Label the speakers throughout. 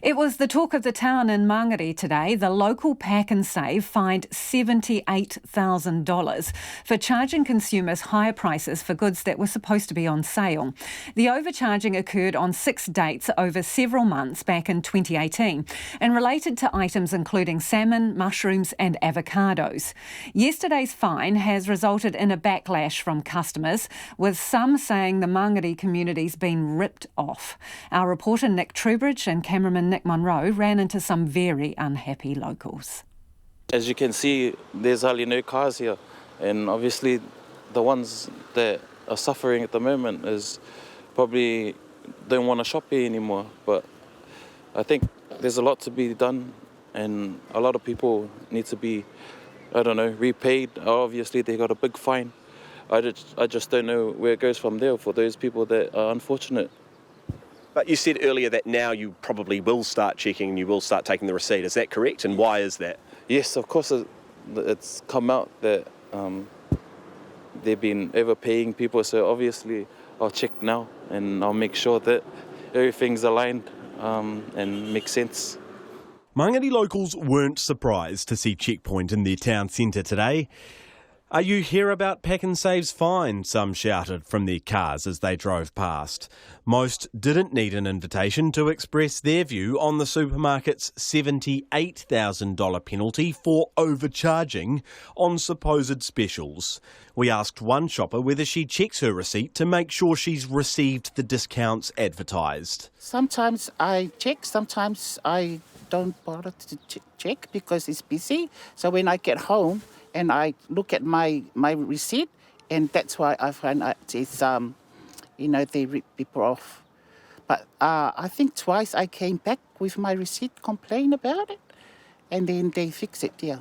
Speaker 1: It was the talk of the town in Māngere today. The local Pack and Save fined $78,000 for charging consumers higher prices for goods that were supposed to be on sale. The overcharging occurred on 6 dates over several months back in 2018 and related to items including salmon, mushrooms and avocados. Yesterday's fine has resulted in a backlash from customers, with some saying the Māngere community's been ripped off. Our reporter Nick Truebridge and cameraman Nick Monro ran into some very unhappy locals.
Speaker 2: As you can see, there's hardly no cars here, and obviously the ones that are suffering at the moment is probably don't want to shop here anymore. But I think there's a lot to be done, and a lot of people need to be, repaid. Obviously they got a big fine. I just don't know where it goes from there for those people that are unfortunate.
Speaker 3: But you said earlier that now you probably will start checking and you will start taking the receipt. Is that correct? And why is that?
Speaker 2: Yes, of course it's come out that they've been overpaying people. So obviously I'll check now and I'll make sure that everything's aligned and makes sense.
Speaker 4: Māngere locals weren't surprised to see Checkpoint in their town centre today. "Are you here about Pack and Save's fine?" some shouted from their cars as they drove past. Most didn't need an invitation to express their view on the supermarket's $78,000 penalty for overcharging on supposed specials. We asked one shopper whether she checks her receipt to make sure she's received the discounts advertised.
Speaker 5: Sometimes I check, sometimes I don't bother to check because it's busy. So when I get home, and I look at my receipt, and that's why I find out it's, they rip people off. But I think twice I came back with my receipt, complain about it, and then they fix it, yeah.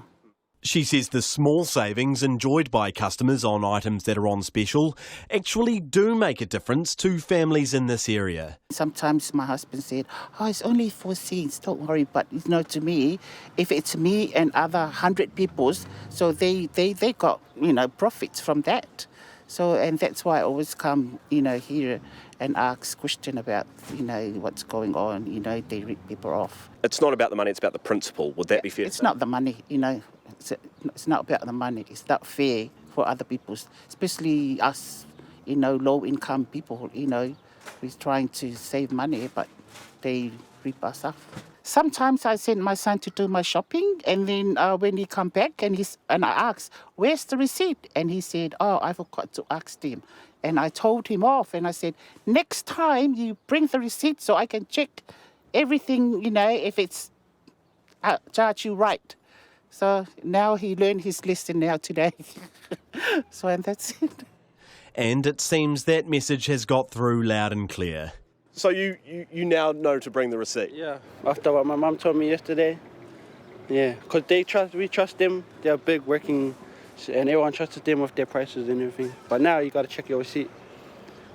Speaker 4: She says the small savings enjoyed by customers on items that are on special actually do make a difference to families in this area.
Speaker 5: Sometimes my husband said, it's only 4 cents, don't worry. But, to me, if it's me and other 100 people, so they got, profits from that. So, and that's why I always come, here and ask question about, what's going on, they rip people off.
Speaker 3: It's not about the money, it's about the principle. Would that be fair?
Speaker 5: It's not the money, It's not about the money. It's not fair for other people, especially us, low-income people, we're trying to save money, but they rip us off. Sometimes I send my son to do my shopping, and then when he come back and I ask, "Where's the receipt?" And he said, I forgot to ask him. And I told him off, and I said, "Next time you bring the receipt so I can check everything, if it's charge you right." So now he learned his lesson now today. And that's it.
Speaker 4: And it seems that message has got through loud and clear.
Speaker 3: So you now know to bring the receipt?
Speaker 6: Yeah, after what my mum told me yesterday. Yeah, because we trust them. They're big working, and everyone trusts them with their prices and everything. But now you got to check your receipt.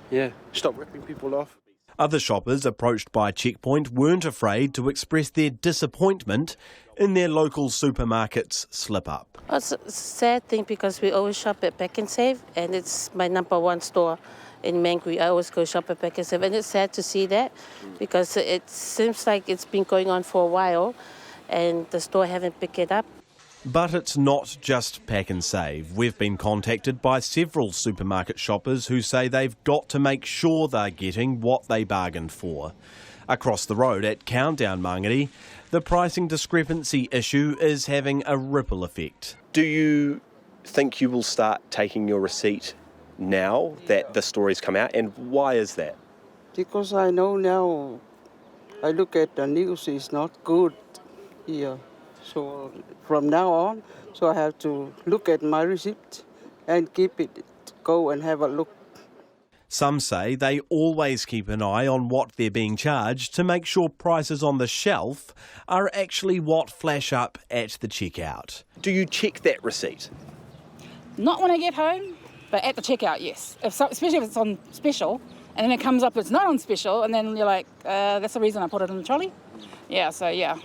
Speaker 6: Yeah, stop ripping people off.
Speaker 4: Other shoppers approached by Checkpoint weren't afraid to express their disappointment in their local supermarket's slip-up.
Speaker 7: It's a sad thing because we always shop at Pack and Save, and it's my number one store in Māngere. I always go shop at Pack and Save, and it's sad to see that because it seems like it's been going on for a while and the store haven't picked it up.
Speaker 4: But it's not just Pack and Save. We've been contacted by several supermarket shoppers who say they've got to make sure they're getting what they bargained for. Across the road at Countdown Māngere, the pricing discrepancy issue is having a ripple effect.
Speaker 3: Do you think you will start taking your receipt now that the story's come out, and why is that?
Speaker 8: Because I know now, I look at the news, it's not good here. So from now on, so I have to look at my receipt and keep it, go and have a look.
Speaker 4: Some say they always keep an eye on what they're being charged to make sure prices on the shelf are actually what flash up at the checkout.
Speaker 3: Do you check that receipt?
Speaker 9: Not when I get home, but at the checkout, yes. Especially if it's on special, and then it comes up it's not on special, and then you're like, that's the reason I put it in the trolley. Yeah, so yeah.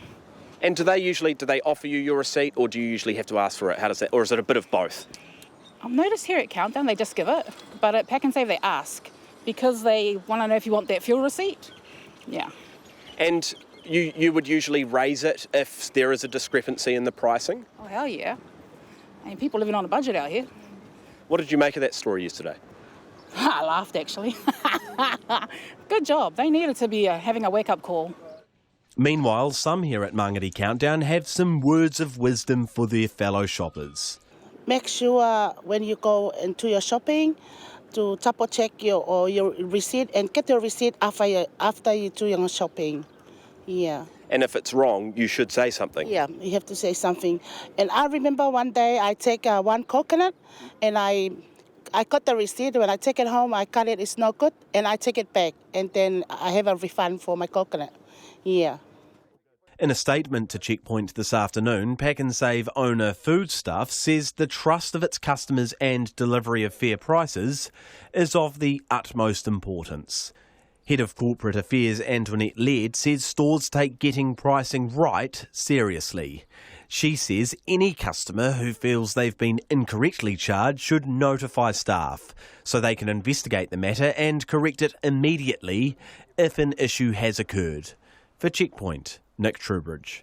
Speaker 3: And do they offer you your receipt, or do you usually have to ask for it? How does that, or is it a bit of both?
Speaker 9: I've noticed here at Countdown they just give it, but at Pack and Save they ask because they want to know if you want that fuel receipt. Yeah.
Speaker 3: And You would usually raise it if there is a discrepancy in the pricing?
Speaker 9: Oh, hell yeah. I mean, people living on a budget out here.
Speaker 3: What did you make of that story yesterday?
Speaker 9: I laughed, actually. Good job. They needed to be having a wake-up call.
Speaker 4: Meanwhile, some here at Māngere Countdown have some words of wisdom for their fellow shoppers.
Speaker 10: Make sure when you go into your shopping to double check your receipt and get your receipt after you do your shopping. Yeah.
Speaker 3: And if it's wrong, you should say something.
Speaker 10: Yeah, you have to say something. And I remember one day I take one coconut and I got the receipt. When I take it home, I cut it, it's not good, and I take it back. And then I have a refund for my coconut. Yeah.
Speaker 4: In a statement to Checkpoint this afternoon, Pack and Save owner Foodstuff says the trust of its customers and delivery of fair prices is of the utmost importance. Head of Corporate Affairs Antoinette Laird says stores take getting pricing right seriously. She says any customer who feels they've been incorrectly charged should notify staff so they can investigate the matter and correct it immediately if an issue has occurred. For Checkpoint, Nick Truebridge.